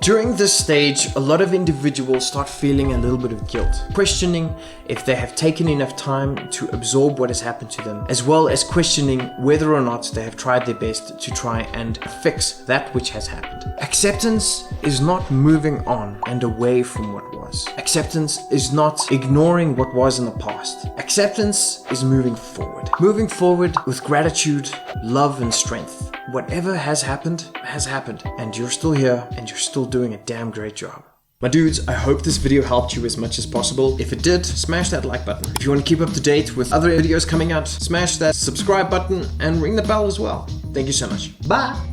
During this stage, a lot of individuals start feeling a little bit of guilt, questioning if they have taken enough time to absorb what has happened to them, as well as questioning whether or not they have tried their best to try and fix that which has happened. Acceptance is not moving on and away from what was. Acceptance is not ignoring what was in the past. Acceptance is moving forward. Moving forward with gratitude, love, and strength. Whatever has happened, and you're still here, and you're still doing a damn great job. My dudes, I hope this video helped you as much as possible. If it did, smash that like button. If you want to keep up to date with other videos coming out, smash that subscribe button and ring the bell as well. Thank you so much. Bye!